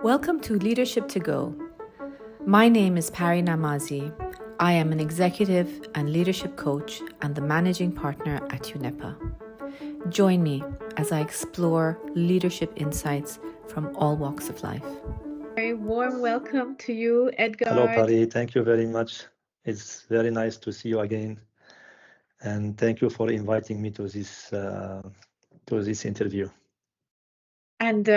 Welcome to Leadership to Go. My name is Pari Namazie. I am an executive and leadership coach and the managing partner at EUNEPA. Join me as I explore leadership insights from all walks of life. Very warm welcome to you, Edgard. Hello, Pari. Thank you very much. It's very nice to see you again. And thank you for inviting me to this interview. And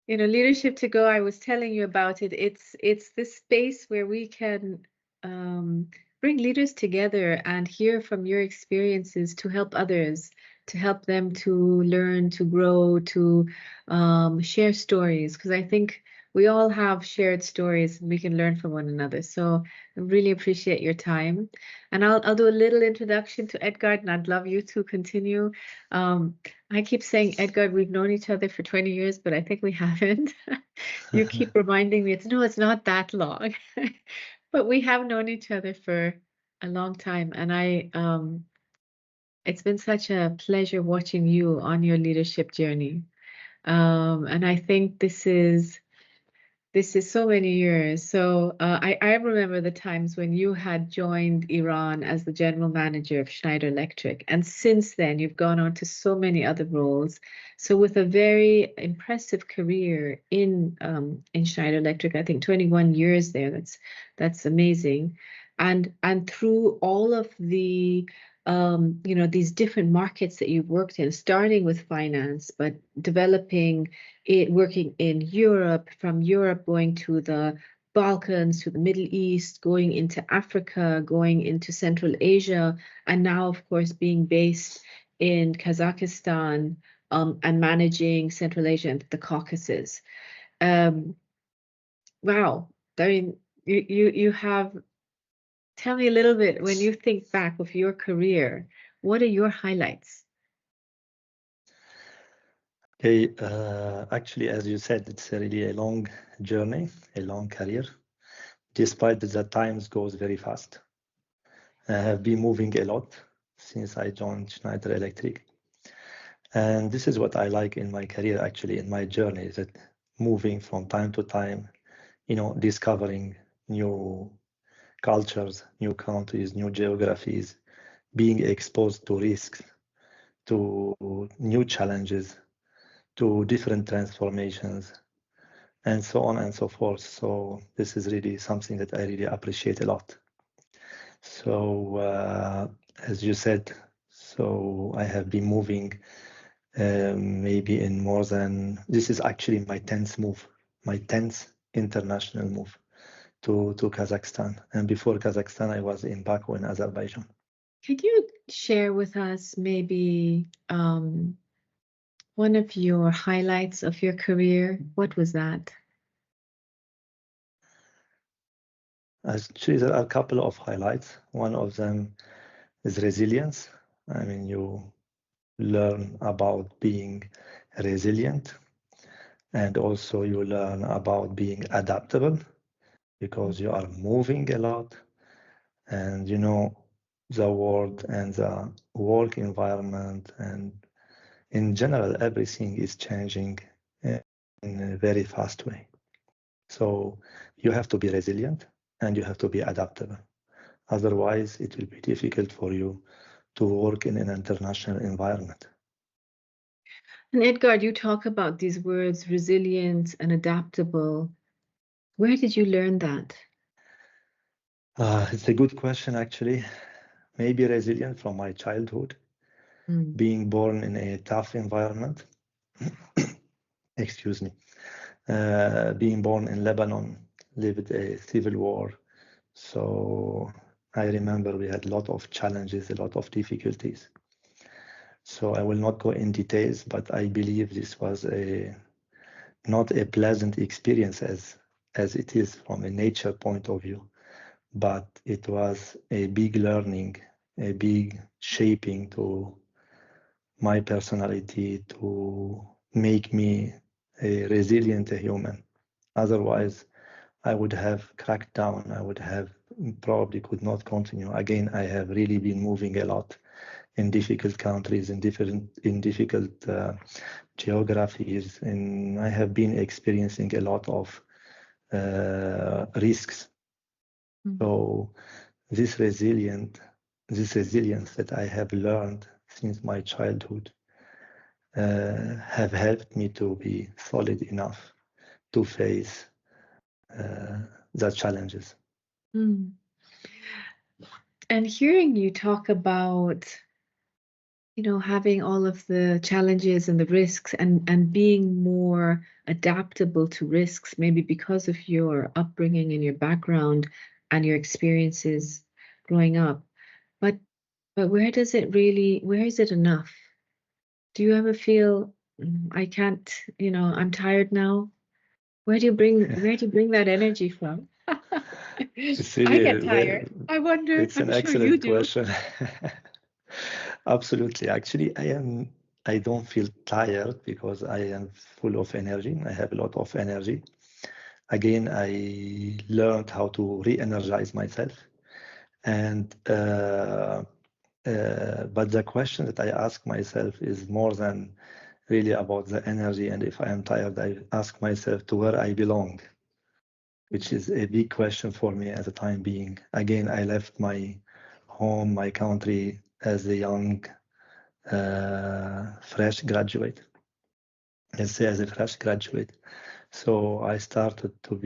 Leadership to Go, I was telling you about it. It's this space where we can bring leaders together and hear from your experiences to help others, to help them to learn, to grow, to share stories. Because I think we all have shared stories and we can learn from one another. So I really appreciate your time. And I'll do a little introduction to Edgard, and I'd love you to continue. I keep saying, Edgard, we've known each other for 20 years, but I think we haven't. You keep reminding me, it's not that long. But we have known each other for a long time. And it's been such a pleasure watching you on your leadership journey. And I think this is so many years. So I remember the times when you had joined Iran as the general manager of Schneider Electric. And since then, you've gone on to so many other roles. So with a very impressive career in Schneider Electric, I think 21 years there, that's amazing. And through all of the these different markets that you've worked in, starting with finance, but developing it, working in Europe, from Europe going to the Balkans, to the Middle East, going into Africa, going into Central Asia, and now, of course, being based in Kazakhstan and managing Central Asia and the Caucasus. Wow, I mean, you have. Tell me a little bit, when you think back of your career, what are your highlights? Okay, actually, as you said, it's really a long journey, a long career. Despite that, times goes very fast. I have been moving a lot since I joined Schneider Electric. And this is what I like in my career, actually, in my journey, is that moving from time to time, discovering new cultures, new countries, new geographies, being exposed to risks, to new challenges, to different transformations, and so on and so forth. So this is really something that I really appreciate a lot. So as you said, so I have been moving maybe in more than, this is actually my 10th move, my 10th international move to Kazakhstan. And before Kazakhstan, I was in Baku in Azerbaijan. Could you share with us maybe one of your highlights of your career? What was that? Actually, there are a couple of highlights. One of them is resilience. I mean, you learn about being resilient, and also you learn about being adaptable, because you are moving a lot, and the world and the work environment, and in general, everything is changing in a very fast way. So you have to be resilient and you have to be adaptable. Otherwise, it will be difficult for you to work in an international environment. And Edgard, you talk about these words, resilient and adaptable. Where did you learn that? It's a good question, actually. Maybe resilient from my childhood, being born in a tough environment. Excuse me. Being born in Lebanon, lived a civil war. So I remember we had a lot of challenges, a lot of difficulties. So I will not go in details, but I believe this was not a pleasant experience as it is from a nature point of view, but it was a big learning, a big shaping to my personality, to make me a resilient human. Otherwise, I would have cracked down. I would have probably could not continue. Again, I have really been moving a lot in difficult countries, in difficult geographies, and I have been experiencing a lot of risks. So this resilience that I have learned since my childhood have helped me to be solid enough to face the challenges. And hearing you talk about, having all of the challenges and the risks and being more adaptable to risks, maybe because of your upbringing and your background and your experiences growing up. But where is it enough? Do you ever feel I can't, I'm tired now? Where do you bring that energy from? It's I really get tired. I wonder, it's an I'm sure you excellent do. question. Absolutely. Actually, I don't feel tired because I am full of energy. I have a lot of energy. Again, I learned how to re-energize myself. And but the question that I ask myself is more than really about the energy. And if I am tired, I ask myself to where I belong, which is a big question for me at the time being. Again, I left my home, my country as a young, fresh graduate. Let's say as a fresh graduate. So I started to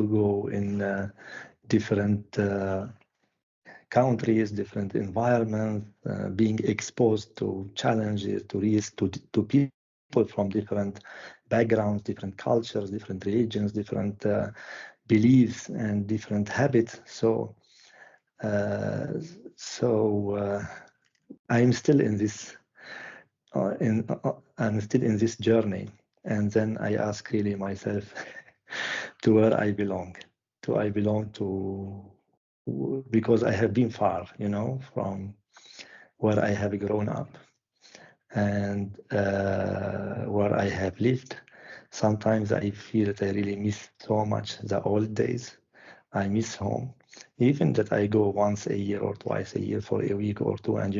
go in different countries, different environments, being exposed to challenges, to risks, to people from different backgrounds, different cultures, different religions, different beliefs, and different habits. So I'm still in this. I'm still in this journey, and then I ask really myself to where I belong. Do I belong to? Because I have been far, from where I have grown up and where I have lived. Sometimes I feel that I really miss so much the old days. I miss home. Even that I go once a year or twice a year for a week or two. And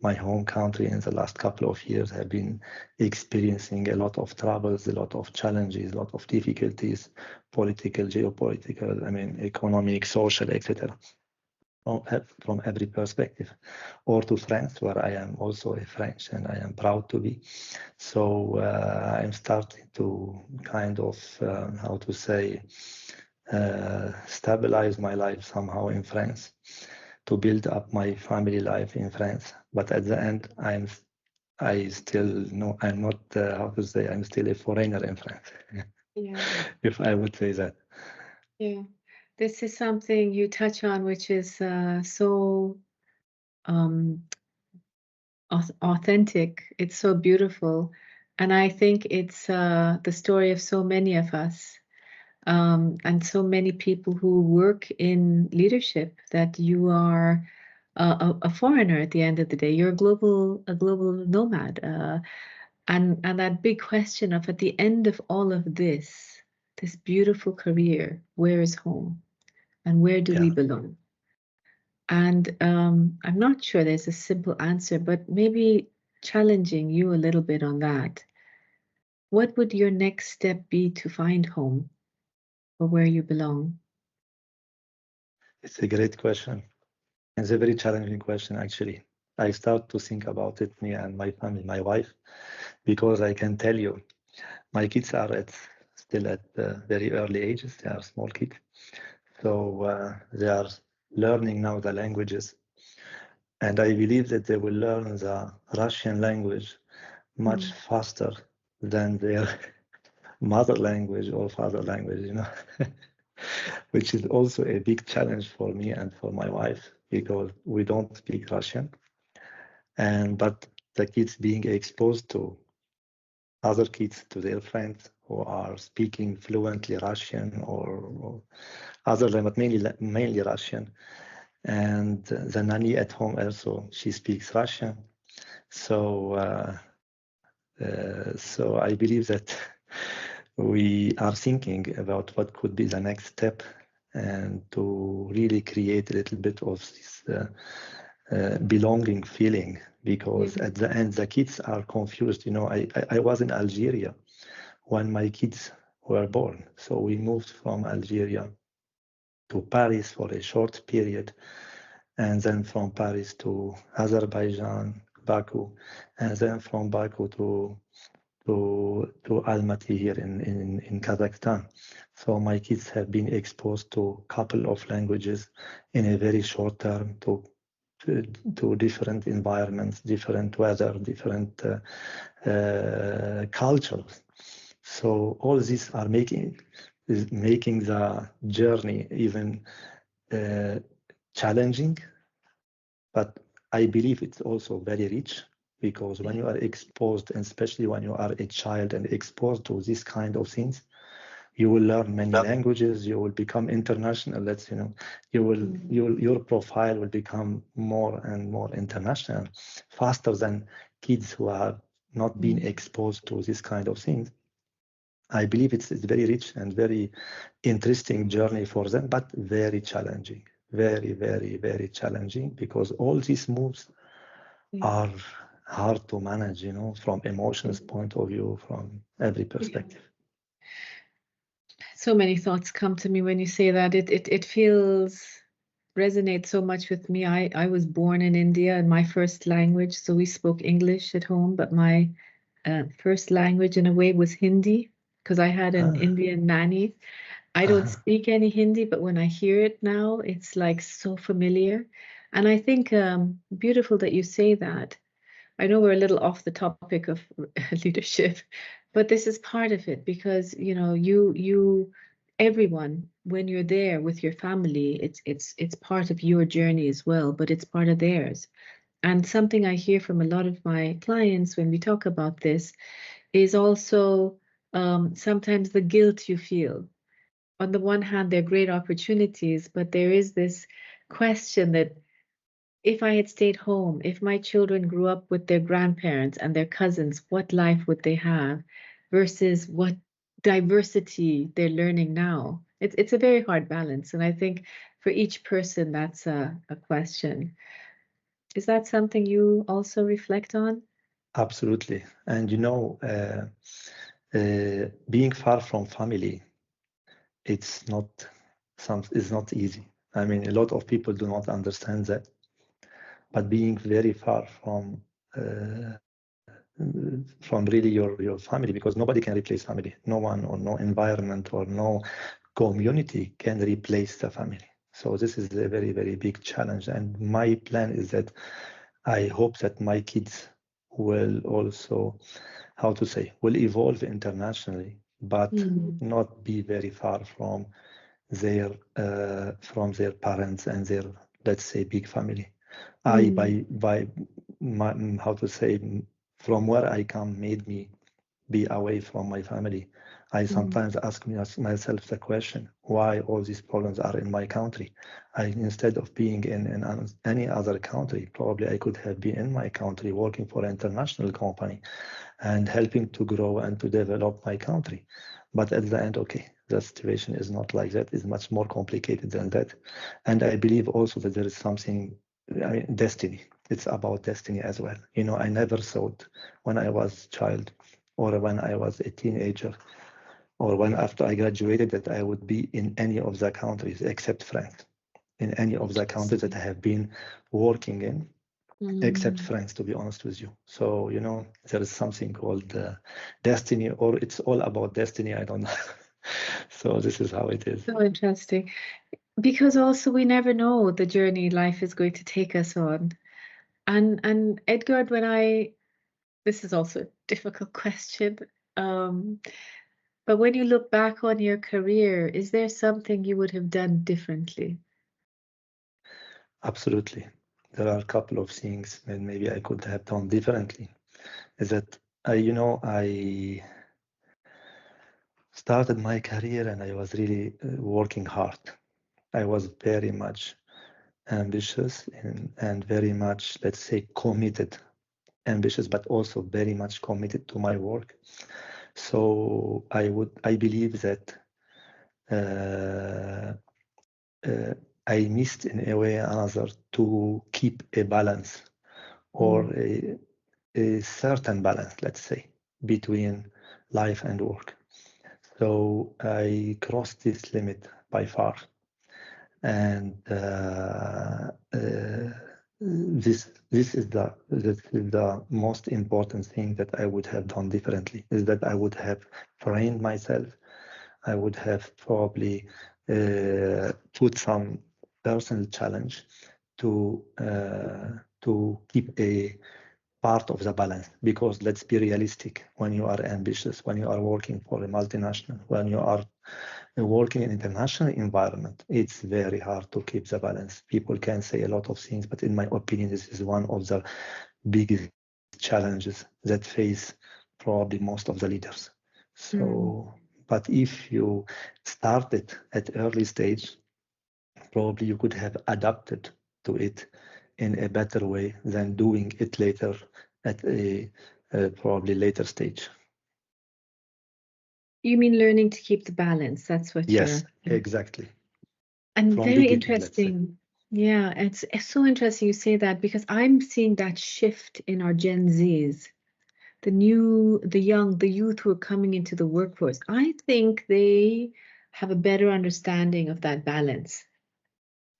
my home country in the last couple of years have been experiencing a lot of troubles, a lot of challenges, a lot of difficulties, political, geopolitical, economic, social, etc. From every perspective, or to France, where I am also a French and I am proud to be. So I'm starting to kind of, stabilize my life somehow in France, to build up my family life in France. But at the end, I'm still I'm still a foreigner in France. Yeah. If I would say that. Yeah. This is something you touch on, which is so authentic. It's so beautiful. And I think it's the story of so many of us. And so many people who work in leadership, that you are a foreigner at the end of the day. You're a global nomad, and that big question of, at the end of all of this beautiful career, where is home, and where do we belong? And I'm not sure there's a simple answer, but maybe challenging you a little bit on that. What would your next step be to find home, or where you belong? It's a great question. It's a very challenging question, actually. I start to think about it, me and my family, my wife, because I can tell you, my kids are still at very early ages. They are small kids. So they are learning now the languages. And I believe that they will learn the Russian language much faster than their mother language or father language, which is also a big challenge for me and for my wife, because we don't speak Russian. But the kids being exposed to other kids, to their friends who are speaking fluently Russian or other language, but mainly Russian. And the nanny at home also, she speaks Russian. So I believe that we are thinking about what could be the next step, and to really create a little bit of this belonging feeling, because at the end the kids are confused. You know, I was in Algeria when my kids were born, so we moved from Algeria to Paris for a short period, and then from Paris to Azerbaijan, Baku, and then from Baku to Almaty here in Kazakhstan. So my kids have been exposed to a couple of languages in a very short term, to different environments, different weather, different cultures. So all these are making the journey even challenging, but I believe it's also very rich, because when you are exposed, and especially when you are a child and exposed to this kind of things, you will learn many languages, you will become international. Let's, you know, your profile will become more and more international, faster than kids who have not been exposed to this kind of things. I believe it's very rich and very interesting journey for them, but very challenging, very, very, very challenging, because all these moves are hard to manage, you know, from emotions point of view, from every perspective. So many thoughts come to me when you say that. It resonates so much with me. I was born in India, and my first language, so we spoke English at home, but my first language in a way was Hindi, because I had an Indian nanny. I don't speak any Hindi, but when I hear it now, it's like so familiar. And I think beautiful that you say that. I know we're a little off the topic of leadership, but this is part of it, because you know everyone, when you're there with your family, it's part of your journey as well, but it's part of theirs. And something I hear from a lot of my clients when we talk about this is also sometimes the guilt you feel. On the one hand, they're great opportunities, but there is this question that if I had stayed home, if my children grew up with their grandparents and their cousins, what life would they have versus what diversity they're learning now? It's a very hard balance. And I think for each person, that's a question. Is that something you also reflect on? Absolutely. And you know, being far from family, it's not easy. I mean, a lot of people do not understand that. But being very far from really your family, because nobody can replace family. No one, or no environment, or no community can replace the family. So this is a very, very big challenge. And my plan is that I hope that my kids will also, how to say, will evolve internationally, but not be very far from their parents and their, let's say, big family. I, by my, how to say, from where I come, made me be away from my family. I sometimes ask myself the question, why all these problems are in my country? Instead of being in any other country, probably I could have been in my country working for an international company and helping to grow and to develop my country. But at the end, okay, the situation is not like that. It's much more complicated than that. And I believe also that there is something, I mean, destiny. It's about destiny as well. You know, I never thought when I was a child, or when I was a teenager, or when after I graduated, that I would be in any of the countries except France, in any of the countries that I have been working in, except France, to be honest with you. So, you know, there is something called destiny, or it's all about destiny. I don't know. So this is how it is. So interesting. Because also we never know the journey life is going to take us on. And Edgard, this is also a difficult question. But when you look back on your career, is there something you would have done differently? Absolutely. There are a couple of things that maybe I could have done differently. Is that I started my career and I was really working hard. I was very much ambitious and very much, let's say, committed. Ambitious, but also very much committed to my work. So I believe that I missed in a way or another to keep a balance or a certain balance, let's say, between life and work. So I crossed this limit by far. And this is the most important thing that I would have done differently, is that I would have trained myself. I would have probably put some personal challenge to keep a part of the balance, because let's be realistic, when you are ambitious, when you are working for a multinational, when you are working in an international environment, it's very hard to keep the balance. People can say a lot of things, but in my opinion, this is one of the biggest challenges that face probably most of the leaders. So, but if you started at early stage, probably you could have adapted to it in a better way than doing it later at a probably later stage. You mean learning to keep the balance? That's what Yes, you're. exactly. And From very beginning, let's say. interesting. Yeah, it's so interesting you say that, because I'm seeing that shift in our Gen Zs, the young, the youth who are coming into the workforce. I think they have a better understanding of that balance.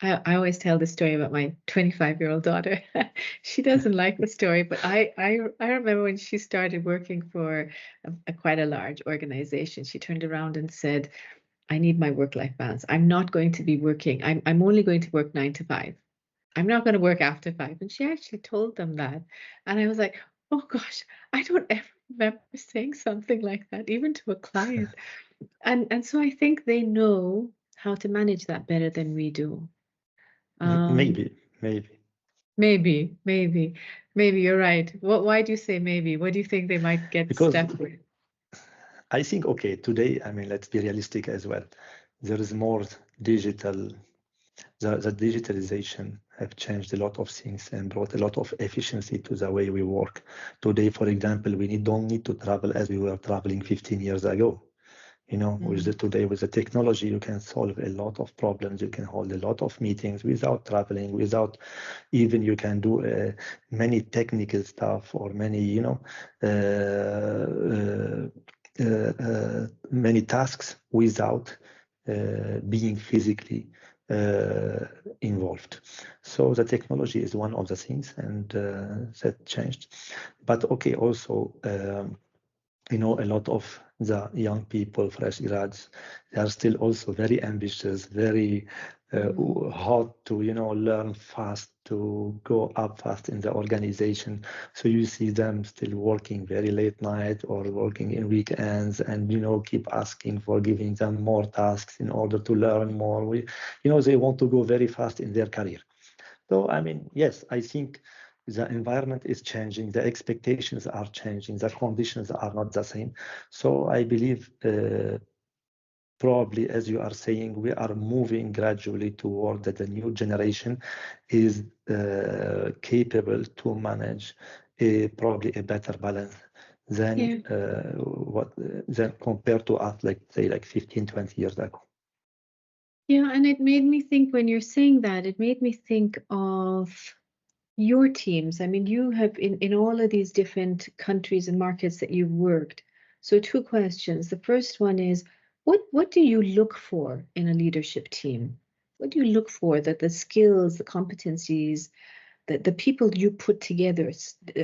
I always tell the story about my 25-year-old daughter. She doesn't like the story, but I remember when she started working for quite a large organization, she turned around and said, I need my work-life balance. I'm not going to be working. I'm only going to work 9 to 5. I'm not going to work after 5. And she actually told them that. And I was like, oh gosh, I don't ever remember saying something like that, even to a client. And so I think they know how to manage that better than we do. Maybe. Maybe you're right. Why do you say maybe? What do you think they might get Because stuck with? I think, okay, today, I mean, let's be realistic as well. There is more digital, the digitalization have changed a lot of things and brought a lot of efficiency to the way we work. Today, for example, we don't need to travel as we were traveling 15 years ago. You know, today with the technology, you can solve a lot of problems. You can hold a lot of meetings without traveling, without even you can do many technical stuff or many, you know, many tasks without being physically involved. So the technology is one of the things, and that changed. But okay, also, you know, a lot of the young people, fresh grads, they are still also very ambitious, very hot to, you know, learn fast, to go up fast in the organization. So you see them still working very late night or working in weekends, and, you know, keep asking for giving them more tasks in order to learn more. You know, they want to go very fast in their career. So, I mean, yes, I think the environment is changing, the expectations are changing, the conditions are not the same. So I believe probably, as you are saying, we are moving gradually toward that the new generation is capable to manage probably a better balance than than compared to us, like say, like 15, 20 years ago. Yeah, and it made me think, when you're saying that, it made me think of your teams. I mean, you have in all of these different countries and markets that you've worked. So 2 questions. The first one is, what do you look for in a leadership team? What do you look for, that the skills, the competencies, the people you put together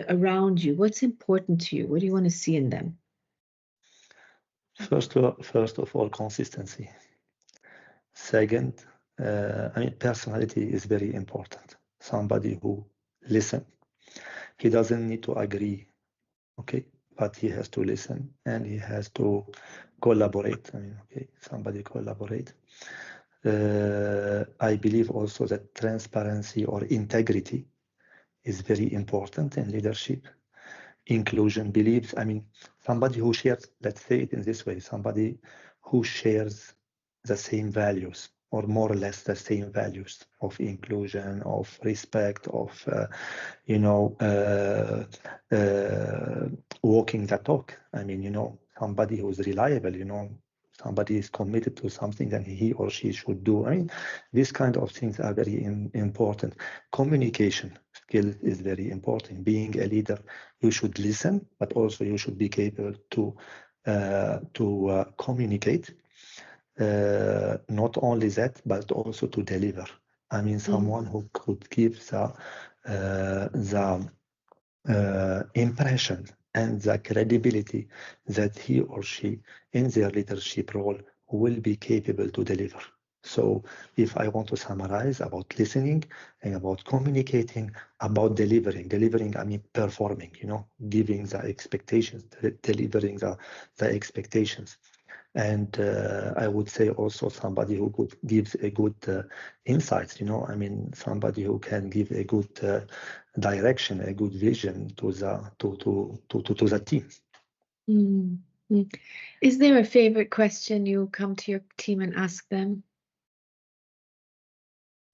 around you? What's important to you? What do you want to see in them? First of all, consistency. Second, I mean, personality is very important. Somebody who listens. He doesn't need to agree, okay, but he has to listen and he has to collaborate. I mean, okay, somebody collaborate. I believe also that transparency or integrity is very important in leadership. Inclusion believes, I mean, somebody who shares, let's say it in this way, somebody who shares the same values, or more or less the same values of inclusion, of respect, of, you know, walking the talk. I mean, you know, somebody who's reliable, you know, somebody is committed to something, then he or she should do. I mean, these kind of things are very important. Communication skill is very important. Being a leader, you should listen, but also you should be capable to communicate. Not only that, but also to deliver. I mean, someone who could give the impression and the credibility that he or she in their leadership role will be capable to deliver. So if I want to summarize about listening and about communicating, about delivering, I mean performing, giving the expectations, delivering the expectations. And I would say also somebody who gives a good insights, I mean, somebody who can give a good direction, a good vision to the team. Mm-hmm. Is there a favorite question you come to your team and ask them?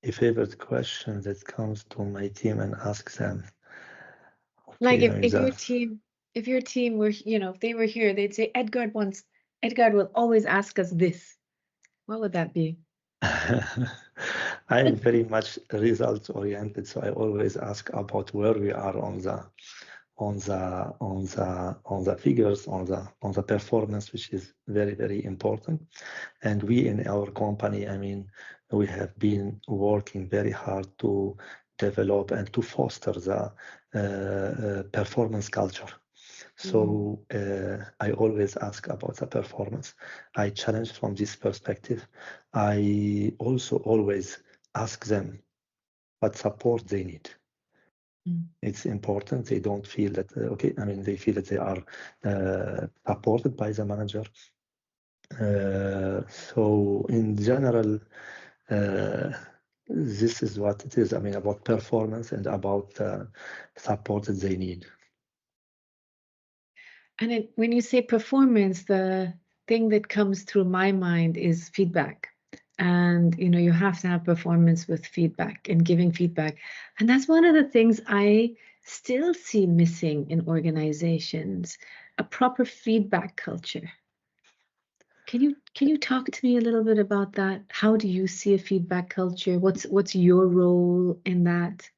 A favorite question that comes to my team and ask them. Okay, like if your team were, if they were here, they'd say, Edgard will always ask us this. What would that be? I'm very much results oriented, so I always ask about where we are on the figures, on the performance, which is very, very important. And we in our company, I mean, we have been working very hard to develop and to foster the performance culture. So I always ask about the performance. I challenge from this perspective. I also always ask them what support they need. It's important. They don't feel that, okay, I mean, they feel that they are supported by the manager. So in general, this is what it is. I mean, about performance and about support that they need. And when you say performance, the thing that comes through my mind is feedback. And, you have to have performance with feedback and giving feedback. And that's one of the things I still see missing in organizations, a proper feedback culture. Can you talk to me a little bit about that? How do you see a feedback culture? What's your role in that?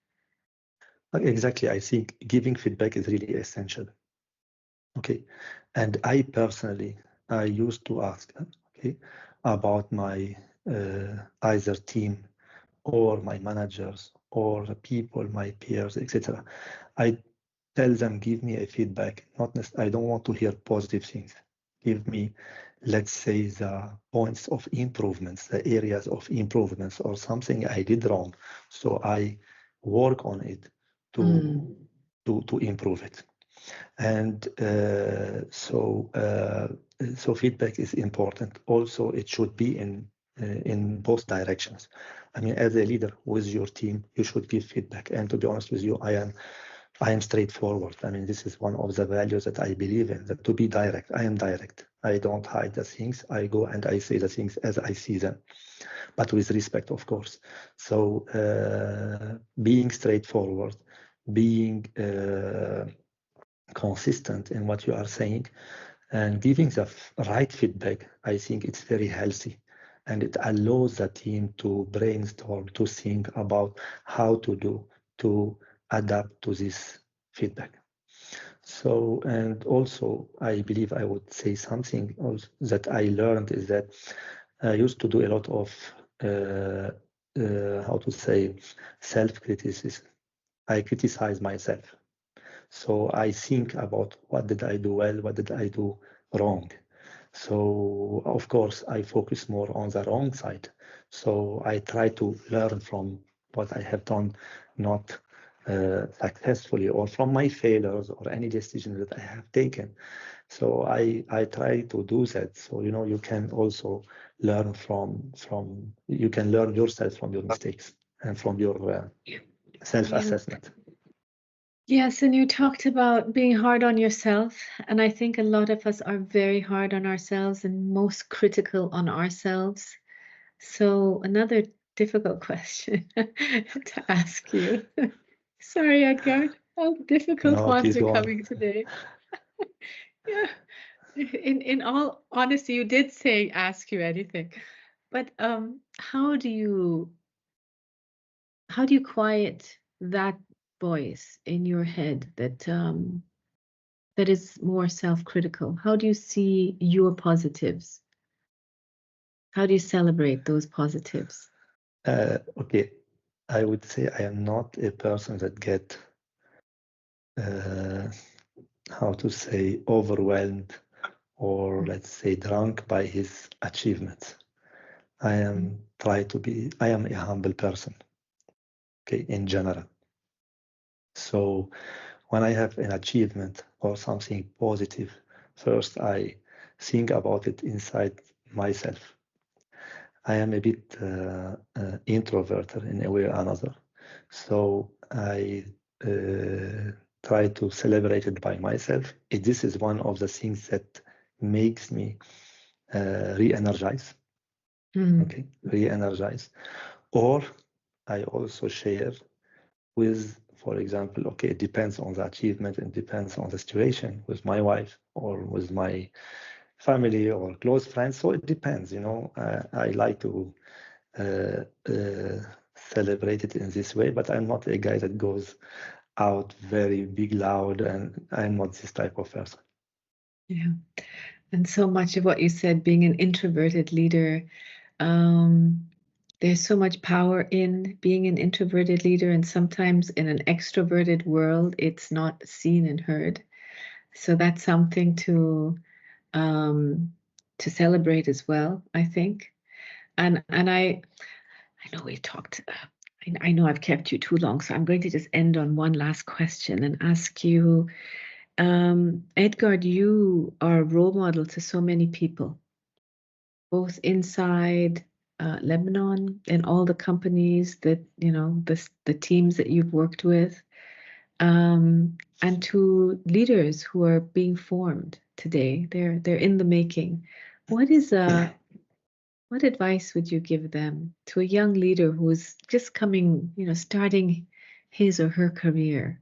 Exactly. I think giving feedback is really essential. Okay. And I personally, I used to ask, okay, about my either team or my managers or the people, my peers, etc. I tell them, give me a feedback. I don't want to hear positive things. Give me, let's say, the points of improvements, the areas of improvements, or something I did wrong. So I work on it to improve it. And so feedback is important. Also, it should be in both directions. I mean, as a leader with your team, you should give feedback. And to be honest with you, I am straightforward. I mean, this is one of the values that I believe in, that to be direct. I am direct. I don't hide the things. I go and I say the things as I see them, but with respect, of course. So being straightforward, being consistent in what you are saying, and giving the right feedback, I think it's very healthy. And it allows the team to brainstorm, to think about how to adapt to this feedback. So, and also, I believe I would say something else that I learned is that I used to do a lot of, how to say, self-criticism. I criticize myself. So I think about what did I do well, what did I do wrong. So of course I focus more on the wrong side. So I try to learn from what I have done not successfully, or from my failures or any decision that I have taken. So I try to do that. So you can also learn you can learn yourself from your mistakes and from your self-assessment. Yes, and you talked about being hard on yourself, and I think a lot of us are very hard on ourselves and most critical on ourselves. So another difficult question to ask you. Sorry, Edgard, all the difficult No, ones please are go on. coming today. Yeah. In all honesty, you did say ask you anything, but how do you quiet that voice in your head that that is more self-critical? How do you see your positives? How do you celebrate those positives? Okay, I would say I am not a person that get how to say overwhelmed or let's say drunk by his achievements. I am a humble person, okay, in general. So when I have an achievement or something positive, first I think about it inside myself. I am a bit introverted in a way or another. So I try to celebrate it by myself. This is one of the things that makes me re-energize. Okay, re-energize. Or I also share with, for example, okay, it depends on the achievement, it depends on the situation with my wife or with my family or close friends. So it depends, you know. I like to celebrate it in this way, but I'm not a guy that goes out very big, loud, and I'm not this type of person. Yeah. And so much of what you said, being an introverted leader, there's so much power in being an introverted leader, and sometimes in an extroverted world, it's not seen and heard. So that's something to celebrate as well, I think. And I know we've talked. I know I've kept you too long, so I'm going to just end on one last question and ask you, Edgard, you are a role model to so many people, both inside Lebanon and all the companies that, you know, the teams that you've worked with, and to leaders who are being formed today. They're in the making. What advice would you give them to a young leader who's just coming, you know, starting his or her career?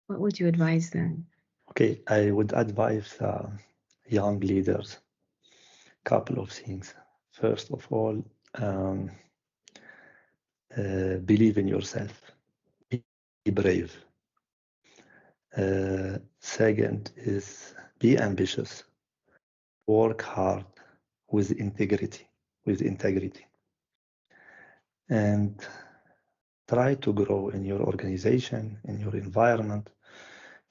What would you advise them? Okay, I would advise young leaders a couple of things. First of all, believe in yourself. Be brave. Second is be ambitious. Work hard with integrity. And try to grow in your organization, in your environment,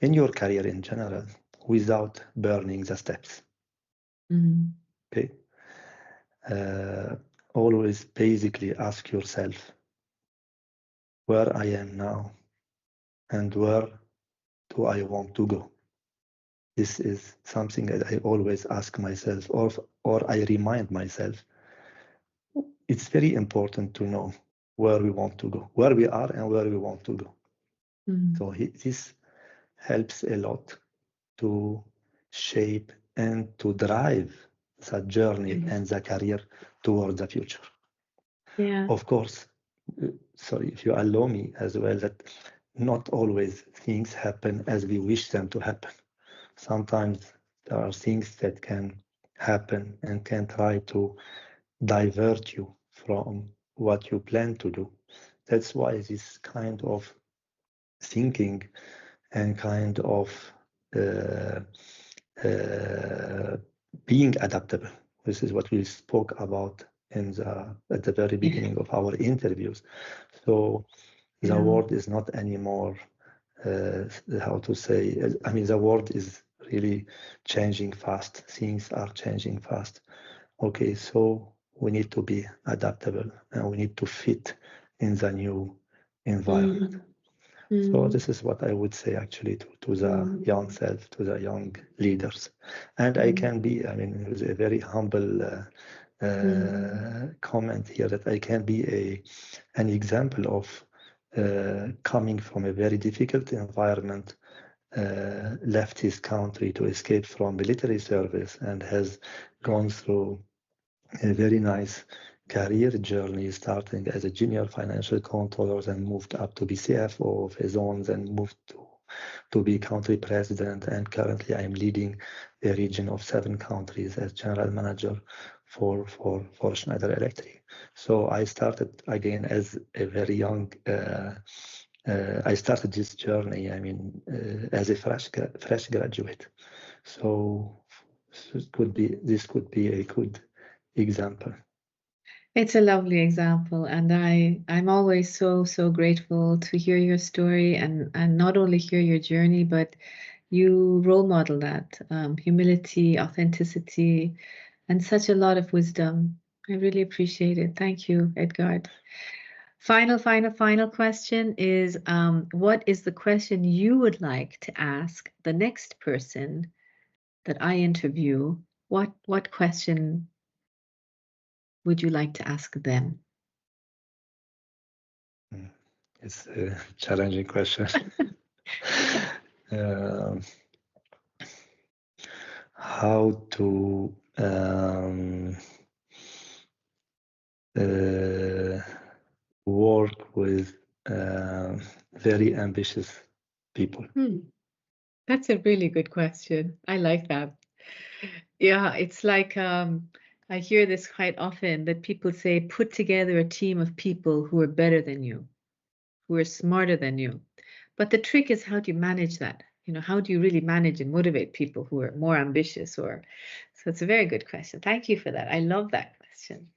in your career in general, without burning the steps. Mm. Okay. Always basically ask yourself where I am now and where do I want to go. This is something that I always ask myself, or I remind myself. It's very important to know where we want to go, where we are and where we want to go. Mm. So this helps a lot to shape and to drive the journey and the career towards the future. Yeah. Of course, sorry, if you allow me as well, that not always things happen as we wish them to happen. Sometimes there are things that can happen and can try to divert you from what you plan to do. That's why this kind of thinking and kind of uh, being adaptable. This is what we spoke about at the very beginning of our interviews. So the world is not anymore, how to say, I mean, the world is really changing fast. Things are changing fast. Okay, so we need to be adaptable and we need to fit in the new environment. So this is what I would say actually to the young self, to the young leaders. And I can be, I mean, it was a very humble comment here that I can be an example of coming from a very difficult environment, left his country to escape from military service and has gone through a very nice career journey, starting as a junior financial controller and moved up to be CFO of a zone, then moved to to be country president, and currently I'm leading a region of 7 countries as general manager for Schneider Electric. So I started again as a very young. I started this journey, I mean, as a fresh graduate. So this could be a good example. It's a lovely example, and I'm always so grateful to hear your story and not only hear your journey, but you role model that humility, authenticity, and such a lot of wisdom. I really appreciate it. Thank you, Edgard. Final question is, what is the question you would like to ask the next person that I interview? What question would you like to ask them? It's a challenging question. How to work with very ambitious people? That's a really good question. I like that. Yeah, it's like I hear this quite often that people say, put together a team of people who are better than you, who are smarter than you. But the trick is, how do you manage that? You know, how do you really manage and motivate people who are more ambitious? So it's a very good question. Thank you for that. I love that question.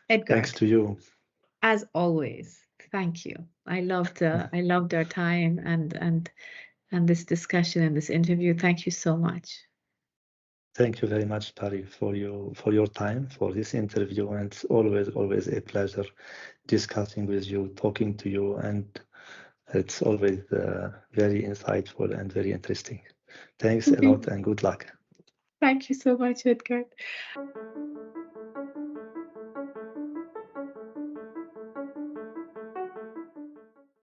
Edgard, thanks to you. As always, thank you. I loved our time and this discussion and this interview. Thank you so much. Thank you very much, Pari, for your time, for this interview. And it's always a pleasure discussing with you, talking to you, and it's always very insightful and very interesting. Thanks a lot and good luck. Thank you so much, Edgard.